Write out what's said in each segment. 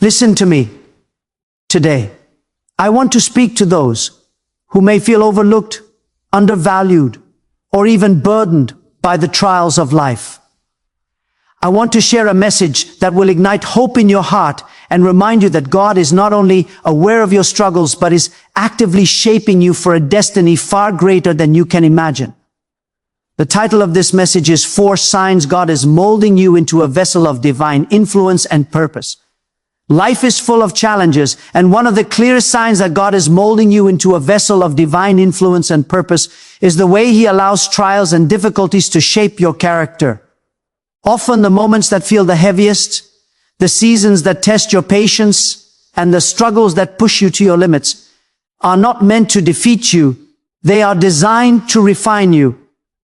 Listen to me today. I want to speak to those who may feel overlooked, undervalued, or even burdened by the trials of life. I want to share a message that will ignite hope in your heart and remind you that God is not only aware of your struggles, but is actively shaping you for a destiny far greater than you can imagine. The title of this message is 4 Signs God is Molding You into a Vessel of Divine Influence and Purpose. Life is full of challenges, and one of the clearest signs that God is molding you into a vessel of divine influence and purpose is the way He allows trials and difficulties to shape your character. Often the moments that feel the heaviest, the seasons that test your patience, and the struggles that push you to your limits are not meant to defeat you. They are designed to refine you.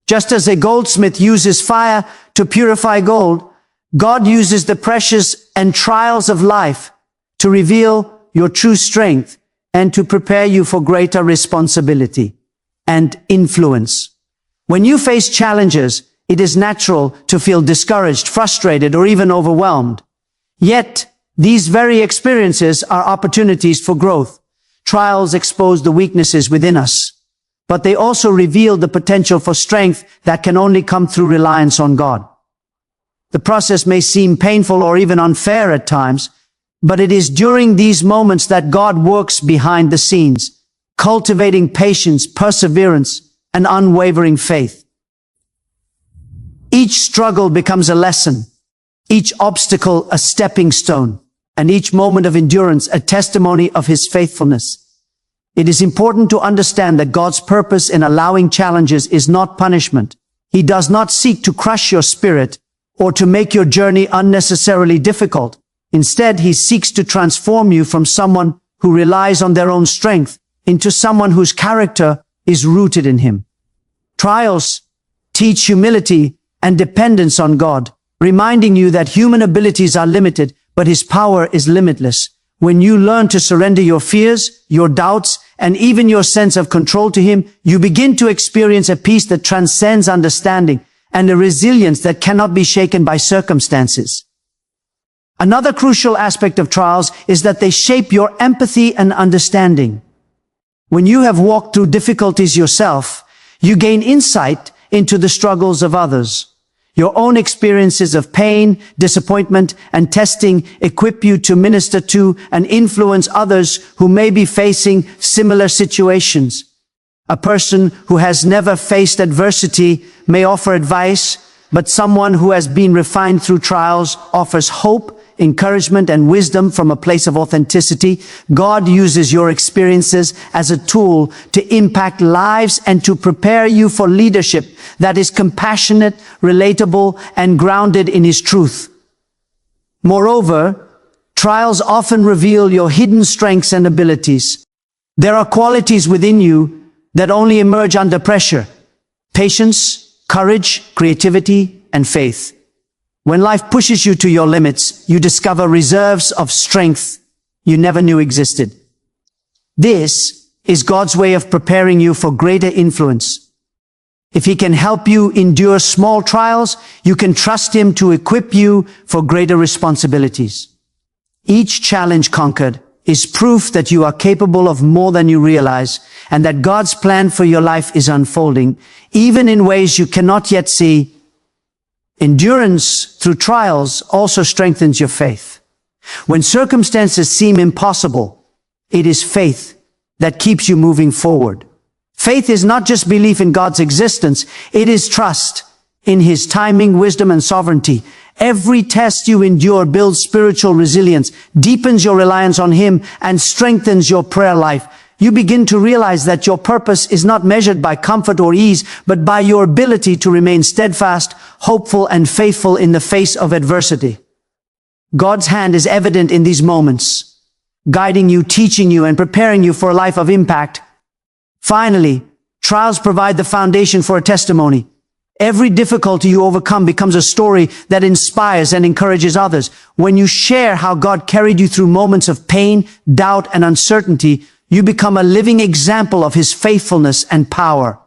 Just as a goldsmith uses fire to purify gold, God uses the pressures and trials of life to reveal your true strength and to prepare you for greater responsibility and influence. When you face challenges, it is natural to feel discouraged, frustrated, or even overwhelmed. Yet, these very experiences are opportunities for growth. Trials expose the weaknesses within us, but they also reveal the potential for strength that can only come through reliance on God. The process may seem painful or even unfair at times, but it is during these moments that God works behind the scenes, cultivating patience, perseverance, and unwavering faith. Each struggle becomes a lesson, each obstacle a stepping stone, and each moment of endurance a testimony of His faithfulness. It is important to understand that God's purpose in allowing challenges is not punishment. He does not seek to crush your spirit or to make your journey unnecessarily difficult. Instead, He seeks to transform you from someone who relies on their own strength into someone whose character is rooted in Him. Trials teach humility and dependence on God, reminding you that human abilities are limited, but His power is limitless. When you learn to surrender your fears, your doubts, and even your sense of control to Him, you begin to experience a peace that transcends understanding and a resilience that cannot be shaken by circumstances. Another crucial aspect of trials is that they shape your empathy and understanding. When you have walked through difficulties yourself, you gain insight into the struggles of others. Your own experiences of pain, disappointment, and testing equip you to minister to and influence others who may be facing similar situations. A person who has never faced adversity may offer advice, but someone who has been refined through trials offers hope, encouragement, and wisdom from a place of authenticity. God uses your experiences as a tool to impact lives and to prepare you for leadership that is compassionate, relatable, and grounded in His truth. Moreover, trials often reveal your hidden strengths and abilities. There are qualities within you that only emerge under pressure: patience, courage, creativity, and faith. When life pushes you to your limits, you discover reserves of strength you never knew existed. This is God's way of preparing you for greater influence. If He can help you endure small trials, you can trust Him to equip you for greater responsibilities. Each challenge conquered is proof that you are capable of more than you realize, and that God's plan for your life is unfolding, even in ways you cannot yet see. Endurance through trials also strengthens your faith. When circumstances seem impossible, it is faith that keeps you moving forward. Faith is not just belief in God's existence, it is trust in His timing, wisdom, and sovereignty. Every test you endure builds spiritual resilience, deepens your reliance on Him, and strengthens your prayer life. You begin to realize that your purpose is not measured by comfort or ease, but by your ability to remain steadfast, hopeful, and faithful in the face of adversity. God's hand is evident in these moments, guiding you, teaching you, and preparing you for a life of impact. Finally, trials provide the foundation for a testimony. Every difficulty you overcome becomes a story that inspires and encourages others. When you share how God carried you through moments of pain, doubt, and uncertainty, you become a living example of His faithfulness and power.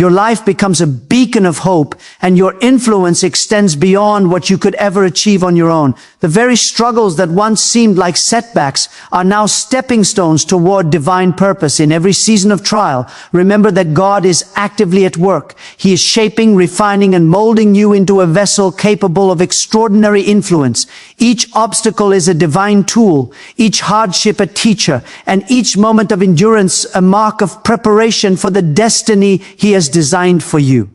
Your life becomes a beacon of hope, and your influence extends beyond what you could ever achieve on your own. The very struggles that once seemed like setbacks are now stepping stones toward divine purpose. In every season of trial, remember that God is actively at work. He is shaping, refining, and molding you into a vessel capable of extraordinary influence. Each obstacle is a divine tool, each hardship a teacher, and each moment of endurance a mark of preparation for the destiny He has designed for you.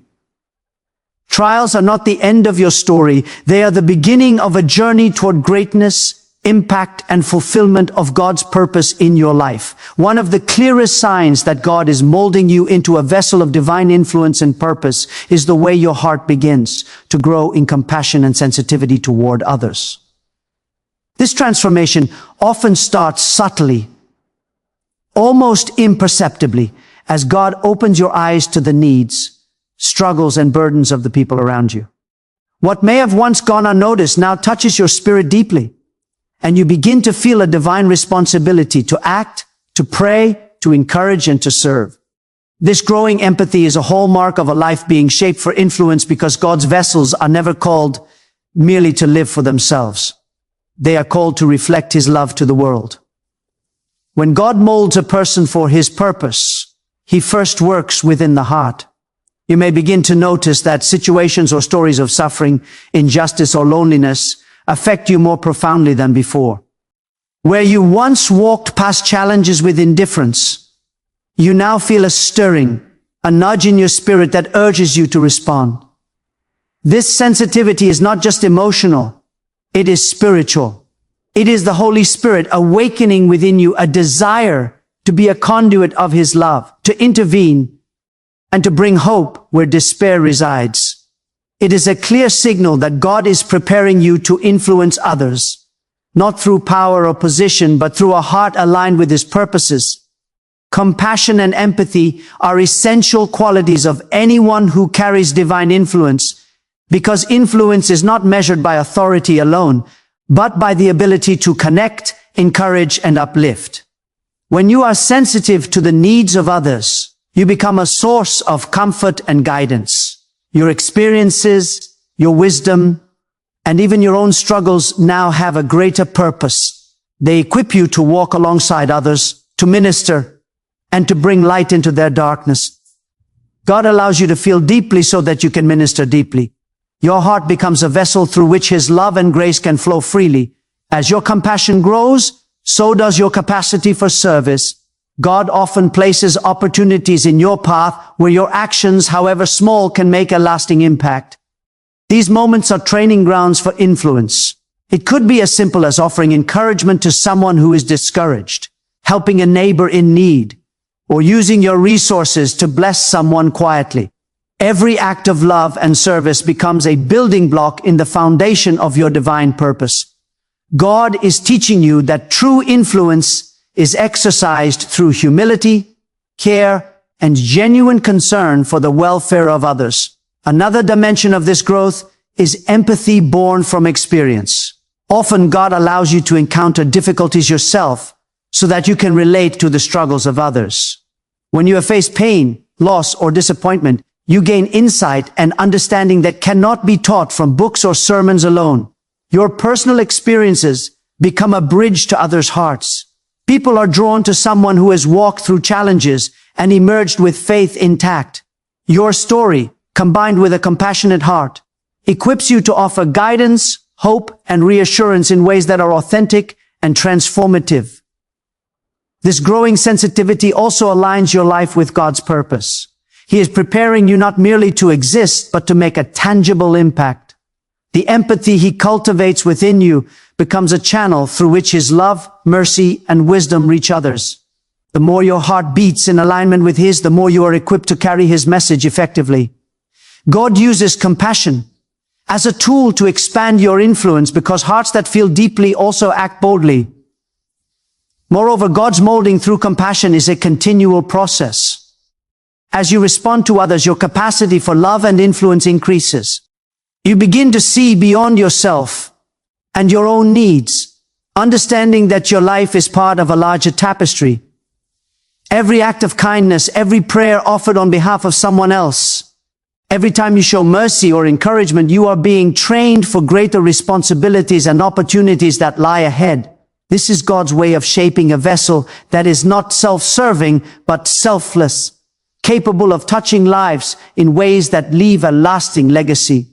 Trials are not the end of your story. They are the beginning of a journey toward greatness, impact, and fulfillment of God's purpose in your life. One of the clearest signs that God is molding you into a vessel of divine influence and purpose is the way your heart begins to grow in compassion and sensitivity toward others. This transformation often starts subtly, almost imperceptibly, as God opens your eyes to the needs, struggles, and burdens of the people around you. What may have once gone unnoticed now touches your spirit deeply, and you begin to feel a divine responsibility to act, to pray, to encourage, and to serve. This growing empathy is a hallmark of a life being shaped for influence, because God's vessels are never called merely to live for themselves. They are called to reflect His love to the world. When God molds a person for His purpose, He first works within the heart. You may begin to notice that situations or stories of suffering, injustice, or loneliness affect you more profoundly than before. Where you once walked past challenges with indifference, you now feel a stirring, a nudge in your spirit that urges you to respond. This sensitivity is not just emotional, it is spiritual. It is the Holy Spirit awakening within you a desire to be a conduit of His love, to intervene, and to bring hope where despair resides. It is a clear signal that God is preparing you to influence others, not through power or position, but through a heart aligned with His purposes. Compassion and empathy are essential qualities of anyone who carries divine influence, because influence is not measured by authority alone, but by the ability to connect, encourage, and uplift. When you are sensitive to the needs of others, you become a source of comfort and guidance. Your experiences, your wisdom, and even your own struggles now have a greater purpose. They equip you to walk alongside others, to minister, and to bring light into their darkness. God allows you to feel deeply so that you can minister deeply. Your heart becomes a vessel through which His love and grace can flow freely. As your compassion grows, so does your capacity for service. God often places opportunities in your path where your actions, however small, can make a lasting impact. These moments are training grounds for influence. It could be as simple as offering encouragement to someone who is discouraged, helping a neighbor in need, or using your resources to bless someone quietly. Every act of love and service becomes a building block in the foundation of your divine purpose. God is teaching you that true influence is exercised through humility, care, and genuine concern for the welfare of others. Another dimension of this growth is empathy born from experience. Often God allows you to encounter difficulties yourself so that you can relate to the struggles of others. When you have faced pain, loss, or disappointment, you gain insight and understanding that cannot be taught from books or sermons alone. Your personal experiences become a bridge to others' hearts. People are drawn to someone who has walked through challenges and emerged with faith intact. Your story, combined with a compassionate heart, equips you to offer guidance, hope, and reassurance in ways that are authentic and transformative. This growing sensitivity also aligns your life with God's purpose. He is preparing you not merely to exist, but to make a tangible impact. The empathy He cultivates within you becomes a channel through which His love, mercy, and wisdom reach others. The more your heart beats in alignment with His, the more you are equipped to carry His message effectively. God uses compassion as a tool to expand your influence, because hearts that feel deeply also act boldly. Moreover, God's molding through compassion is a continual process. As you respond to others, your capacity for love and influence increases. You begin to see beyond yourself and your own needs, understanding that your life is part of a larger tapestry. Every act of kindness, every prayer offered on behalf of someone else, every time you show mercy or encouragement, you are being trained for greater responsibilities and opportunities that lie ahead. This is God's way of shaping a vessel that is not self-serving, but selfless, capable of touching lives in ways that leave a lasting legacy.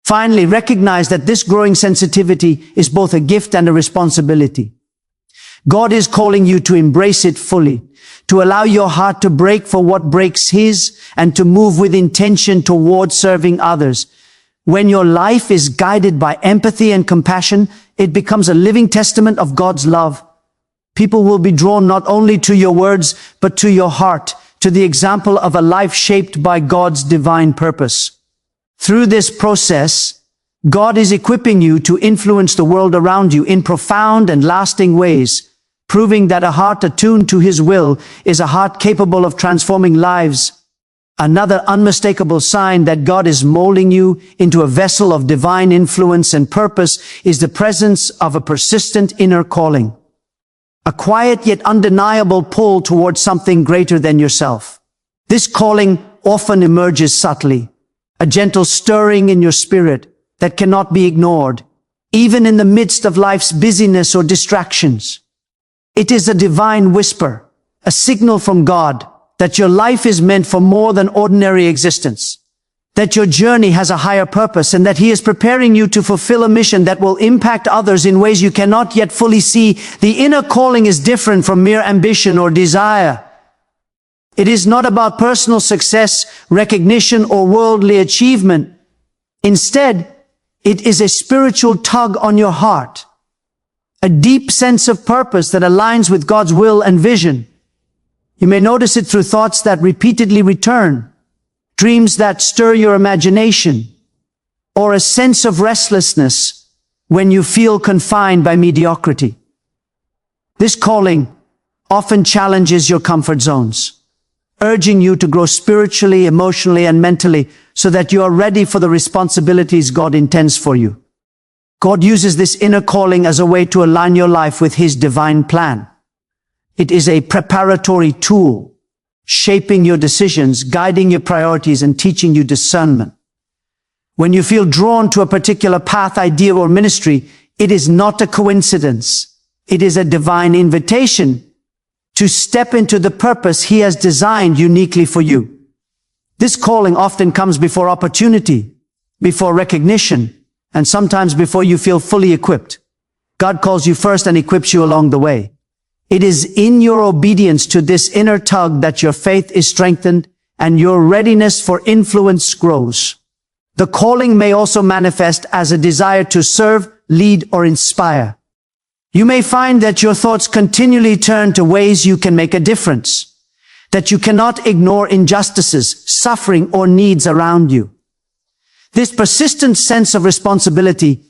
Finally, recognize that this growing sensitivity is both a gift and a responsibility. God is calling you to embrace it fully, to allow your heart to break for what breaks His, and to move with intention toward serving others. When your life is guided by empathy and compassion, it becomes a living testament of God's love. People will be drawn not only to your words, but to your heart, to the example of a life shaped by God's divine purpose. Through this process, God is equipping you to influence the world around you in profound and lasting ways, proving that a heart attuned to His will is a heart capable of transforming lives. Another unmistakable sign that God is molding you into a vessel of divine influence and purpose is the presence of a persistent inner calling. A quiet yet undeniable pull towards something greater than yourself. This calling often emerges subtly, a gentle stirring in your spirit that cannot be ignored, even in the midst of life's busyness or distractions. It is a divine whisper, a signal from God that your life is meant for more than ordinary existence, that your journey has a higher purpose, and that He is preparing you to fulfill a mission that will impact others in ways you cannot yet fully see. The inner calling is different from mere ambition or desire. It is not about personal success, recognition, or worldly achievement. Instead, it is a spiritual tug on your heart, a deep sense of purpose that aligns with God's will and vision. You may notice it through thoughts that repeatedly return, dreams that stir your imagination, or a sense of restlessness when you feel confined by mediocrity. This calling often challenges your comfort zones, urging you to grow spiritually, emotionally, and mentally so that you are ready for the responsibilities God intends for you. God uses this inner calling as a way to align your life with His divine plan. It is a preparatory tool, shaping your decisions, guiding your priorities, and teaching you discernment. When you feel drawn to a particular path, idea, or ministry, it is not a coincidence. It is a divine invitation to step into the purpose He has designed uniquely for you. This calling often comes before opportunity, before recognition, and sometimes before you feel fully equipped. God calls you first and equips you along the way. It is in your obedience to this inner tug that your faith is strengthened and your readiness for influence grows. The calling may also manifest as a desire to serve, lead, or inspire. You may find that your thoughts continually turn to ways you can make a difference, that you cannot ignore injustices, suffering, or needs around you. This persistent sense of responsibility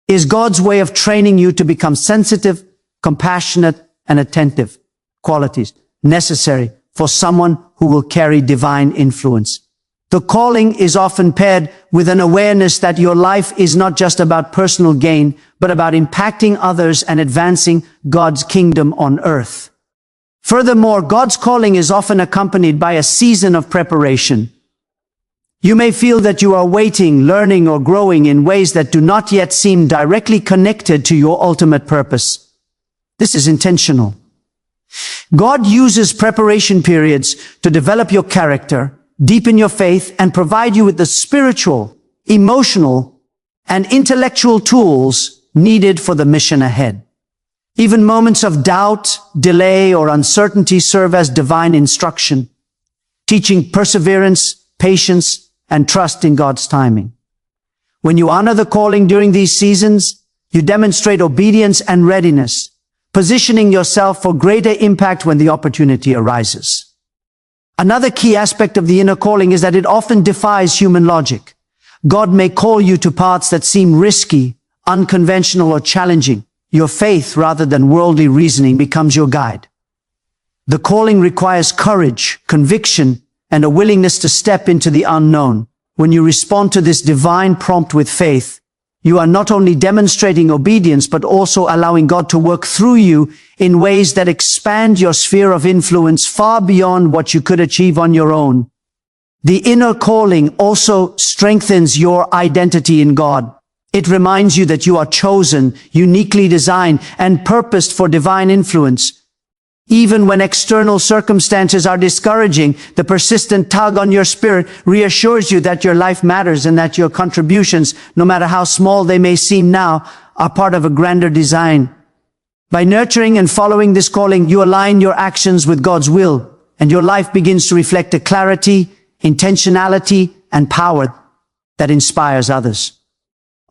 is God's way of training you to become sensitive, compassionate, and attentive, qualities necessary for someone who will carry divine influence. The calling is often paired with an awareness that your life is not just about personal gain, but about impacting others and advancing God's kingdom on earth. Furthermore, God's calling is often accompanied by a season of preparation. You may feel that you are waiting, learning, or growing in ways that do not yet seem directly connected to your ultimate purpose. This is intentional. God uses preparation periods to develop your character, deepen your faith, and provide you with the spiritual, emotional, and intellectual tools needed for the mission ahead. Even moments of doubt, delay, or uncertainty serve as divine instruction, teaching perseverance, patience, and trust in God's timing. When you honor the calling during these seasons, you demonstrate obedience and readiness, positioning yourself for greater impact when the opportunity arises. Another key aspect of the inner calling is that it often defies human logic. God may call you to paths that seem risky, unconventional, or challenging. Your faith, rather than worldly reasoning, becomes your guide. The calling requires courage, conviction, and a willingness to step into the unknown. When you respond to this divine prompt with faith, You are not only demonstrating obedience, but also allowing God to work through you in ways that expand your sphere of influence far beyond what you could achieve on your own. The inner calling also strengthens your identity in God. It reminds you that you are chosen, uniquely designed, and purposed for divine influence. Even when external circumstances are discouraging, the persistent tug on your spirit reassures you that your life matters and that your contributions, no matter how small they may seem now, are part of a grander design. By nurturing and following this calling, you align your actions with God's will, and your life begins to reflect a clarity, intentionality, and power that inspires others.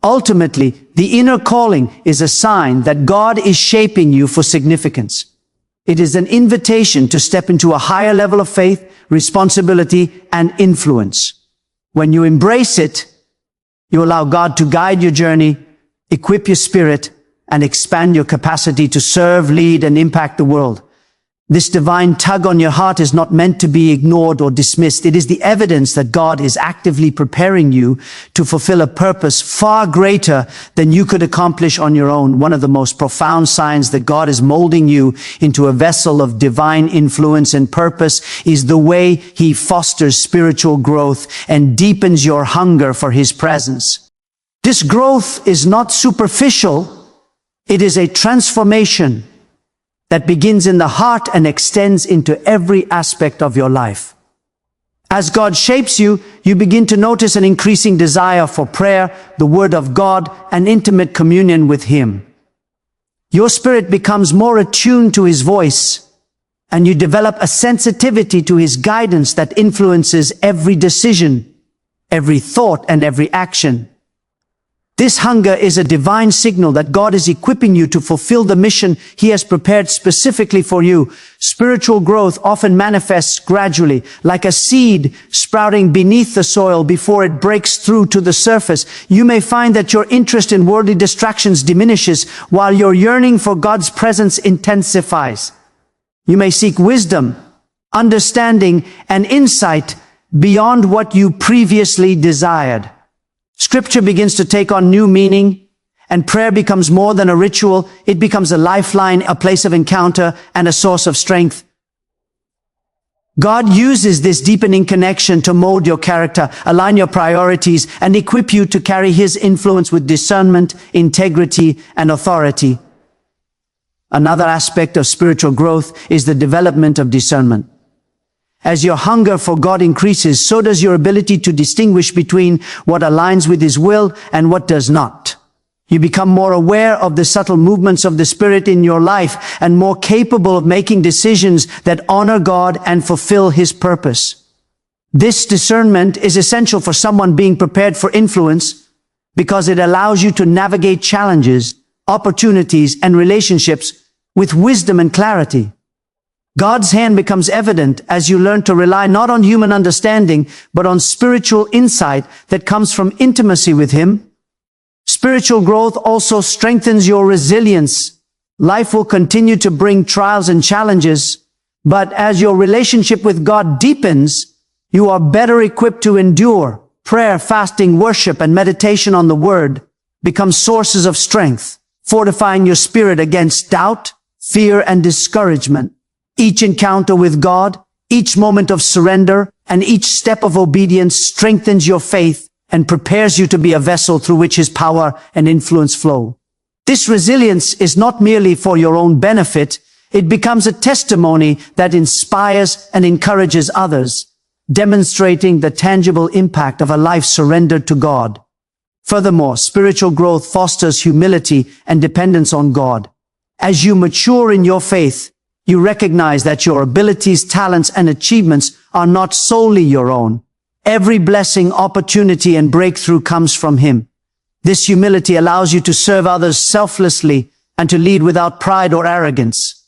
Ultimately, the inner calling is a sign that God is shaping you for significance. It is an invitation to step into a higher level of faith, responsibility, and influence. When you embrace it, you allow God to guide your journey, equip your spirit, and expand your capacity to serve, lead, and impact the world. This divine tug on your heart is not meant to be ignored or dismissed. It is the evidence that God is actively preparing you to fulfill a purpose far greater than you could accomplish on your own. One of the most profound signs that God is molding you into a vessel of divine influence and purpose is the way He fosters spiritual growth and deepens your hunger for His presence. This growth is not superficial. It is a transformation that begins in the heart and extends into every aspect of your life. As God shapes you, you begin to notice an increasing desire for prayer, the Word of God, and intimate communion with Him. Your spirit becomes more attuned to His voice, and you develop a sensitivity to His guidance that influences every decision, every thought, and every action. This hunger is a divine signal that God is equipping you to fulfill the mission He has prepared specifically for you. Spiritual growth often manifests gradually, like a seed sprouting beneath the soil before it breaks through to the surface. You may find that your interest in worldly distractions diminishes while your yearning for God's presence intensifies. You may seek wisdom, understanding, and insight beyond what you previously desired. Scripture begins to take on new meaning, and prayer becomes more than a ritual. It becomes a lifeline, a place of encounter, and a source of strength. God uses this deepening connection to mold your character, align your priorities, and equip you to carry His influence with discernment, integrity, and authority. Another aspect of spiritual growth is the development of discernment. As your hunger for God increases, so does your ability to distinguish between what aligns with His will and what does not. You become more aware of the subtle movements of the Spirit in your life and more capable of making decisions that honor God and fulfill His purpose. This discernment is essential for someone being prepared for influence because it allows you to navigate challenges, opportunities, and relationships with wisdom and clarity. God's hand becomes evident as you learn to rely not on human understanding, but on spiritual insight that comes from intimacy with Him. Spiritual growth also strengthens your resilience. Life will continue to bring trials and challenges, but as your relationship with God deepens, you are better equipped to endure. Prayer, fasting, worship, and meditation on the Word become sources of strength, fortifying your spirit against doubt, fear, and discouragement. Each encounter with God, each moment of surrender, and each step of obedience strengthens your faith and prepares you to be a vessel through which His power and influence flow. This resilience is not merely for your own benefit, it becomes a testimony that inspires and encourages others, demonstrating the tangible impact of a life surrendered to God. Furthermore, spiritual growth fosters humility and dependence on God. As you mature in your faith, you recognize that your abilities, talents, and achievements are not solely your own. Every blessing, opportunity, and breakthrough comes from Him. This humility allows you to serve others selflessly and to lead without pride or arrogance.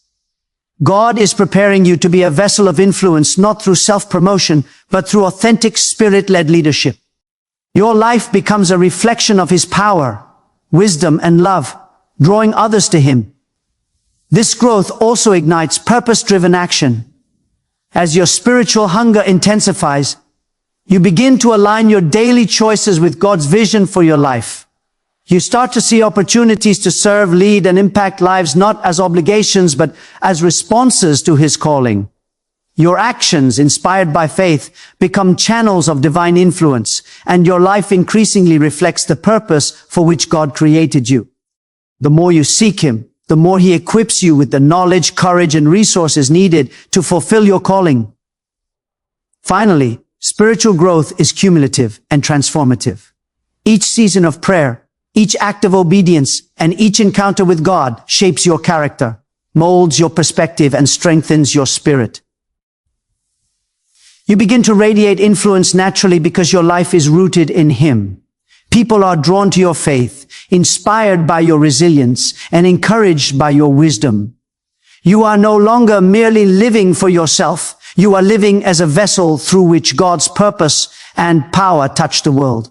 God is preparing you to be a vessel of influence not through self-promotion, but through authentic Spirit-led leadership. Your life becomes a reflection of His power, wisdom, and love, drawing others to Him. This growth also ignites purpose-driven action. As your spiritual hunger intensifies, you begin to align your daily choices with God's vision for your life. You start to see opportunities to serve, lead, and impact lives not as obligations, but as responses to His calling. Your actions, inspired by faith, become channels of divine influence, and your life increasingly reflects the purpose for which God created you. The more you seek Him, the more He equips you with the knowledge, courage, and resources needed to fulfill your calling. Finally, spiritual growth is cumulative and transformative. Each season of prayer, each act of obedience, and each encounter with God shapes your character, molds your perspective, and strengthens your spirit. You begin to radiate influence naturally because your life is rooted in Him. People are drawn to your faith, inspired by your resilience, and encouraged by your wisdom. You are no longer merely living for yourself. You are living as a vessel through which God's purpose and power touch the world.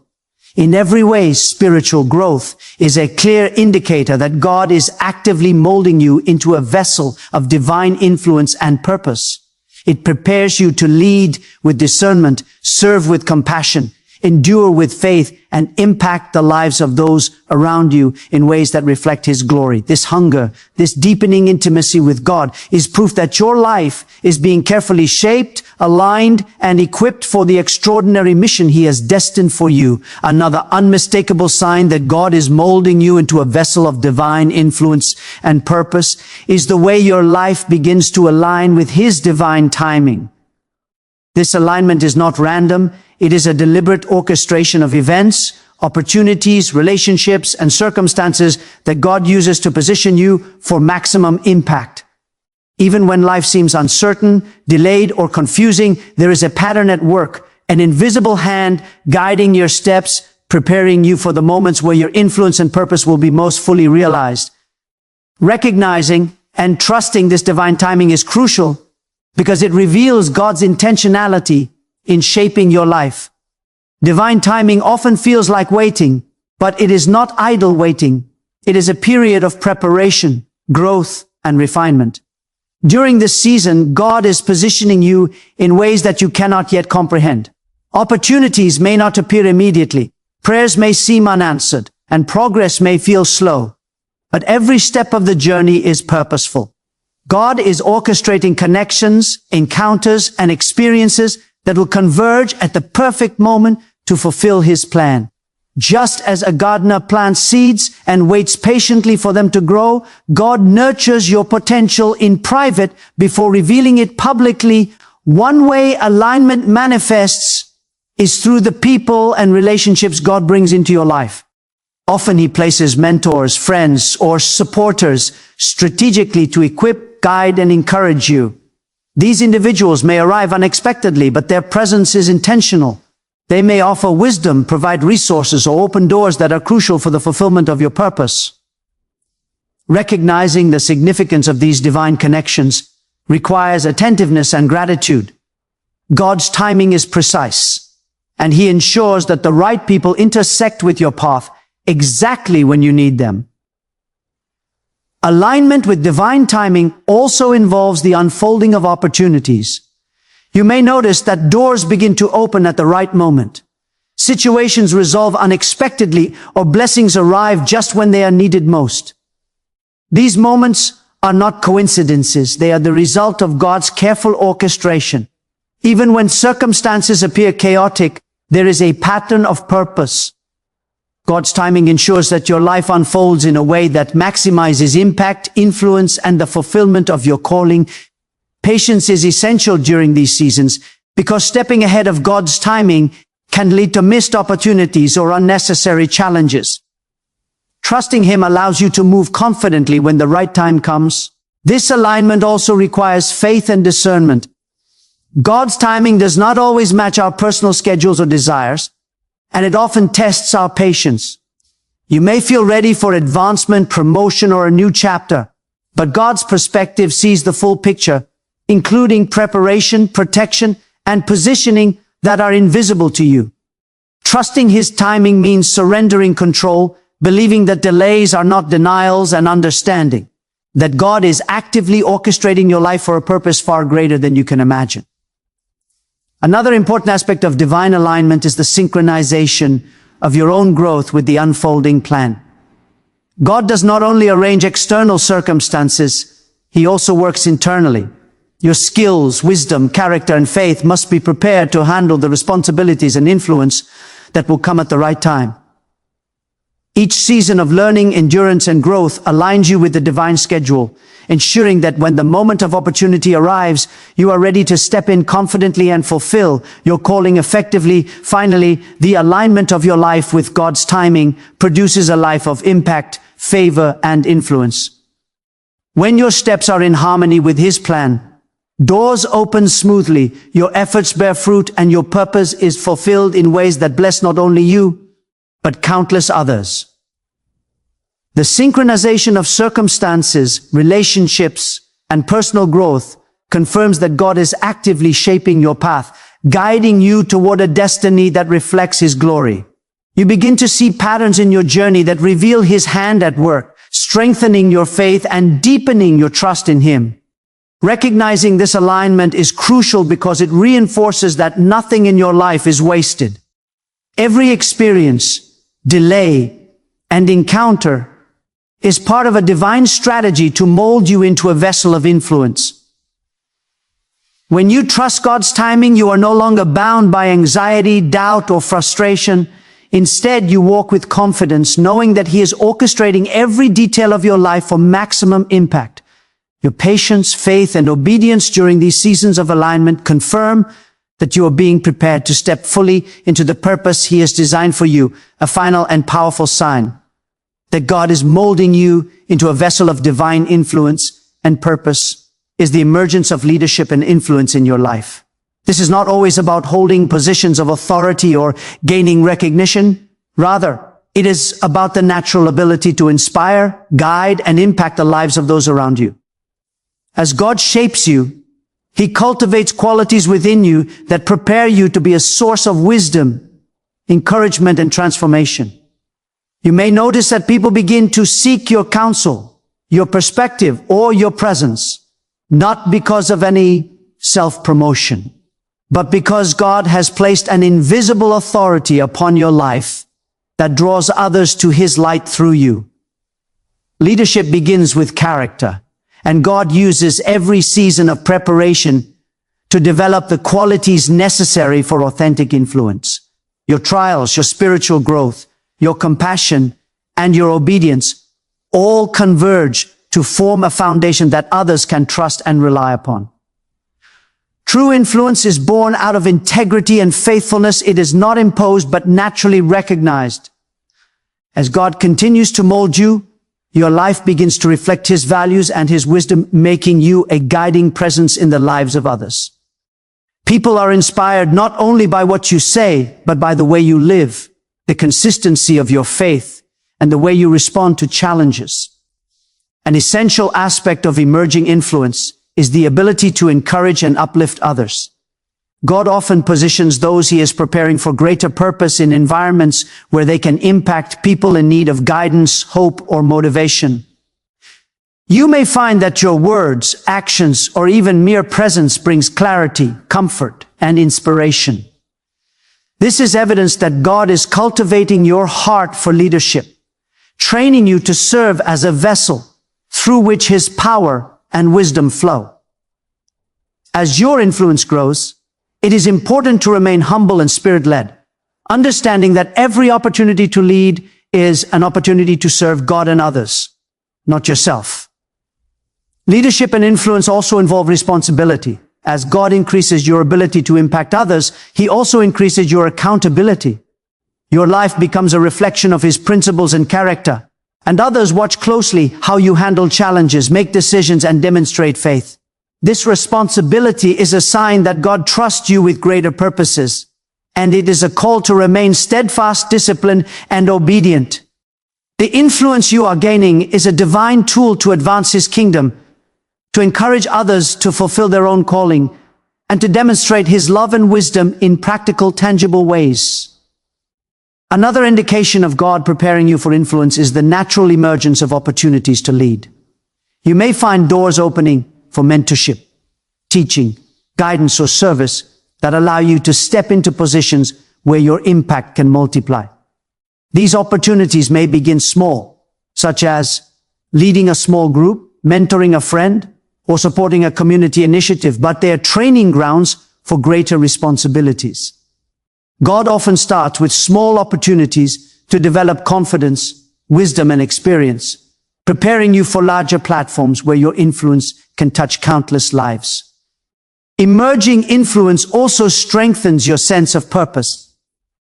In every way, spiritual growth is a clear indicator that God is actively molding you into a vessel of divine influence and purpose. It prepares you to lead with discernment, serve with compassion, endure with faith, and impact the lives of those around you in ways that reflect His glory. This hunger, this deepening intimacy with God is proof that your life is being carefully shaped, aligned, and equipped for the extraordinary mission He has destined for you. Another unmistakable sign that God is molding you into a vessel of divine influence and purpose is the way your life begins to align with His divine timing. This alignment is not random. It is a deliberate orchestration of events, opportunities, relationships, and circumstances that God uses to position you for maximum impact. Even when life seems uncertain, delayed, or confusing, there is a pattern at work, an invisible hand guiding your steps, preparing you for the moments where your influence and purpose will be most fully realized. Recognizing and trusting this divine timing is crucial because it reveals God's intentionality in shaping your life. Divine timing often feels like waiting, but it is not idle waiting. It is a period of preparation, growth, and refinement. During this season, God is positioning you in ways that you cannot yet comprehend. Opportunities may not appear immediately. Prayers may seem unanswered, and progress may feel slow. But every step of the journey is purposeful. God is orchestrating connections, encounters, and experiences that will converge at the perfect moment to fulfill His plan. Just as a gardener plants seeds and waits patiently for them to grow, God nurtures your potential in private before revealing it publicly. One way alignment manifests is through the people and relationships God brings into your life. Often He places mentors, friends, or supporters strategically to equip, guide, and encourage you. These individuals may arrive unexpectedly, but their presence is intentional. They may offer wisdom, provide resources, or open doors that are crucial for the fulfillment of your purpose. Recognizing the significance of these divine connections requires attentiveness and gratitude. God's timing is precise, and He ensures that the right people intersect with your path exactly when you need them. Alignment with divine timing also involves the unfolding of opportunities. You may notice that doors begin to open at the right moment. Situations resolve unexpectedly, or blessings arrive just when they are needed most. These moments are not coincidences. They are the result of God's careful orchestration. Even when circumstances appear chaotic, there is a pattern of purpose. God's timing ensures that your life unfolds in a way that maximizes impact, influence, and the fulfillment of your calling. Patience is essential during these seasons because stepping ahead of God's timing can lead to missed opportunities or unnecessary challenges. Trusting Him allows you to move confidently when the right time comes. This alignment also requires faith and discernment. God's timing does not always match our personal schedules or desires, and it often tests our patience. You may feel ready for advancement, promotion, or a new chapter, but God's perspective sees the full picture, including preparation, protection, and positioning that are invisible to you. Trusting His timing means surrendering control, believing that delays are not denials, and understanding that God is actively orchestrating your life for a purpose far greater than you can imagine. Another important aspect of divine alignment is the synchronization of your own growth with the unfolding plan. God does not only arrange external circumstances, He also works internally. Your skills, wisdom, character, and faith must be prepared to handle the responsibilities and influence that will come at the right time. Each season of learning, endurance, and growth aligns you with the divine schedule, ensuring that when the moment of opportunity arrives, you are ready to step in confidently and fulfill your calling effectively. Finally, the alignment of your life with God's timing produces a life of impact, favor, and influence. When your steps are in harmony with His plan, doors open smoothly, your efforts bear fruit, and your purpose is fulfilled in ways that bless not only you, but countless others. The synchronization of circumstances, relationships, and personal growth confirms that God is actively shaping your path, guiding you toward a destiny that reflects His glory. You begin to see patterns in your journey that reveal His hand at work, strengthening your faith and deepening your trust in Him. Recognizing this alignment is crucial because it reinforces that nothing in your life is wasted. Every experience, delay, and encounter is part of a divine strategy to mold you into a vessel of influence. When you trust God's timing, you are no longer bound by anxiety, doubt, or frustration. Instead, you walk with confidence, knowing that He is orchestrating every detail of your life for maximum impact. Your patience, faith, and obedience during these seasons of alignment confirm that you are being prepared to step fully into the purpose He has designed for you, a final and powerful sign that God is molding you into a vessel of divine influence and purpose is the emergence of leadership and influence in your life. This is not always about holding positions of authority or gaining recognition. Rather, it is about the natural ability to inspire, guide, and impact the lives of those around you. As God shapes you, He cultivates qualities within you that prepare you to be a source of wisdom, encouragement, and transformation. You may notice that people begin to seek your counsel, your perspective, or your presence, not because of any self-promotion, but because God has placed an invisible authority upon your life that draws others to His light through you. Leadership begins with character, and God uses every season of preparation to develop the qualities necessary for authentic influence. Your trials, your spiritual growth, your compassion, and your obedience all converge to form a foundation that others can trust and rely upon. True influence is born out of integrity and faithfulness. It is not imposed, but naturally recognized. As God continues to mold you, your life begins to reflect His values and His wisdom, making you a guiding presence in the lives of others. People are inspired not only by what you say, but by the way you live, the consistency of your faith, and the way you respond to challenges. An essential aspect of emerging influence is the ability to encourage and uplift others. God often positions those He is preparing for greater purpose in environments where they can impact people in need of guidance, hope, or motivation. You may find that your words, actions, or even mere presence brings clarity, comfort, and inspiration. This is evidence that God is cultivating your heart for leadership, training you to serve as a vessel through which His power and wisdom flow. As your influence grows, it is important to remain humble and Spirit-led, understanding that every opportunity to lead is an opportunity to serve God and others, not yourself. Leadership and influence also involve responsibility. As God increases your ability to impact others, He also increases your accountability. Your life becomes a reflection of His principles and character, and others watch closely how you handle challenges, make decisions, and demonstrate faith. This responsibility is a sign that God trusts you with greater purposes, and it is a call to remain steadfast, disciplined, and obedient. The influence you are gaining is a divine tool to advance His kingdom, to encourage others to fulfill their own calling, and to demonstrate His love and wisdom in practical, tangible ways. Another indication of God preparing you for influence is the natural emergence of opportunities to lead. You may find doors opening for mentorship, teaching, guidance, or service that allow you to step into positions where your impact can multiply. These opportunities may begin small, such as leading a small group, mentoring a friend, or supporting a community initiative, but they are training grounds for greater responsibilities. God often starts with small opportunities to develop confidence, wisdom, and experience, preparing you for larger platforms where your influence can touch countless lives. Emerging influence also strengthens your sense of purpose.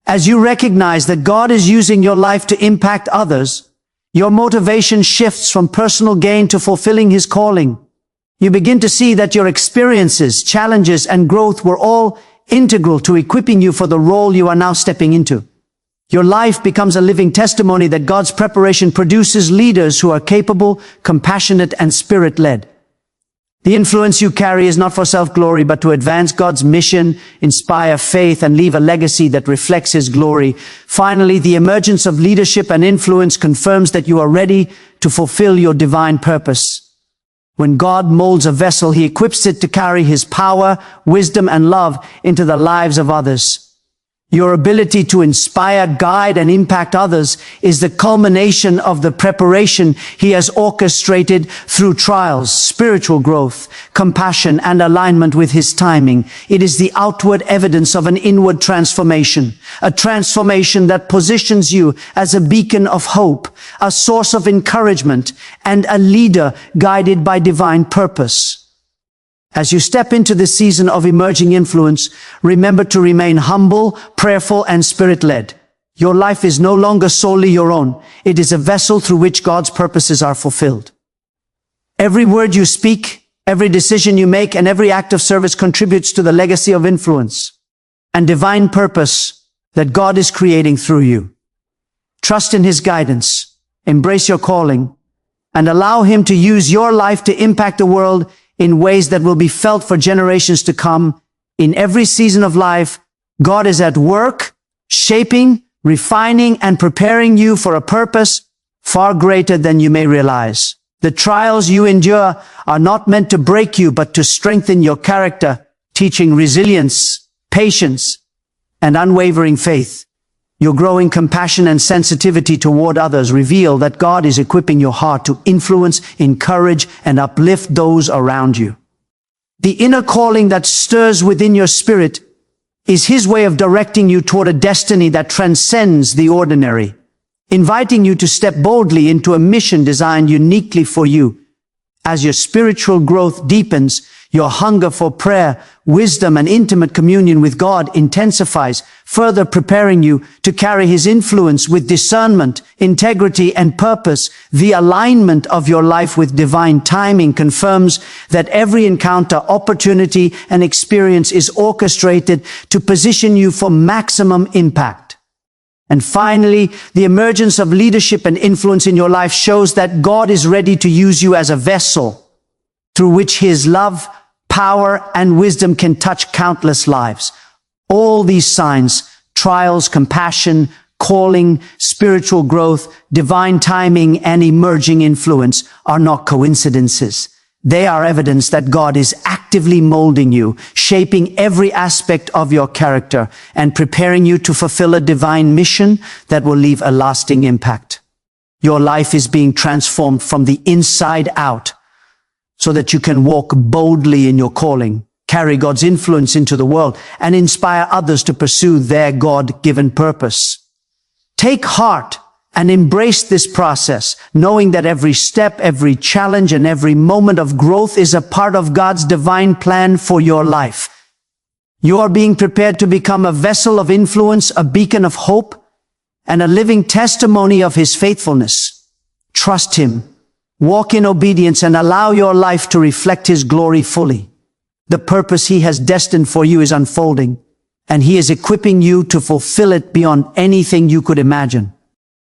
As you recognize that God is using your life to impact others, your motivation shifts from personal gain to fulfilling His calling. You begin to see that your experiences, challenges, and growth were all integral to equipping you for the role you are now stepping into. Your life becomes a living testimony that God's preparation produces leaders who are capable, compassionate, and spirit-led. The influence you carry is not for self-glory, but to advance God's mission, inspire faith, and leave a legacy that reflects His glory. Finally, the emergence of leadership and influence confirms that you are ready to fulfill your divine purpose. When God molds a vessel, He equips it to carry His power, wisdom, and love into the lives of others. Your ability to inspire, guide, and impact others is the culmination of the preparation He has orchestrated through trials, spiritual growth, compassion, and alignment with His timing. It is the outward evidence of an inward transformation, a transformation that positions you as a beacon of hope, a source of encouragement, and a leader guided by divine purpose. As you step into this season of emerging influence, remember to remain humble, prayerful, and spirit-led. Your life is no longer solely your own. It is a vessel through which God's purposes are fulfilled. Every word you speak, every decision you make, and every act of service contributes to the legacy of influence and divine purpose that God is creating through you. Trust in His guidance, embrace your calling, and allow Him to use your life to impact the world in ways that will be felt for generations to come. In every season of life, God is at work, shaping, refining, and preparing you for a purpose far greater than you may realize. The trials you endure are not meant to break you, but to strengthen your character, teaching resilience, patience, and unwavering faith. Your growing compassion and sensitivity toward others reveal that God is equipping your heart to influence, encourage, and uplift those around you. The inner calling that stirs within your spirit is His way of directing you toward a destiny that transcends the ordinary, inviting you to step boldly into a mission designed uniquely for you. As your spiritual growth deepens, your hunger for prayer, wisdom, and intimate communion with God intensifies, further preparing you to carry His influence with discernment, integrity, and purpose. The alignment of your life with divine timing confirms that every encounter, opportunity, and experience is orchestrated to position you for maximum impact. And finally, the emergence of leadership and influence in your life shows that God is ready to use you as a vessel through which His love, power, and wisdom can touch countless lives. All these signs, trials, compassion, calling, spiritual growth, divine timing, and emerging influence are not coincidences. They are evidence that God is actively molding you, shaping every aspect of your character, and preparing you to fulfill a divine mission that will leave a lasting impact. Your life is being transformed from the inside out, so that you can walk boldly in your calling, carry God's influence into the world, and inspire others to pursue their God-given purpose. Take heart and embrace this process, knowing that every step, every challenge, and every moment of growth is a part of God's divine plan for your life. You are being prepared to become a vessel of influence, a beacon of hope, and a living testimony of His faithfulness. Trust Him. Walk in obedience and allow your life to reflect His glory fully. The purpose He has destined for you is unfolding, and He is equipping you to fulfill it beyond anything you could imagine.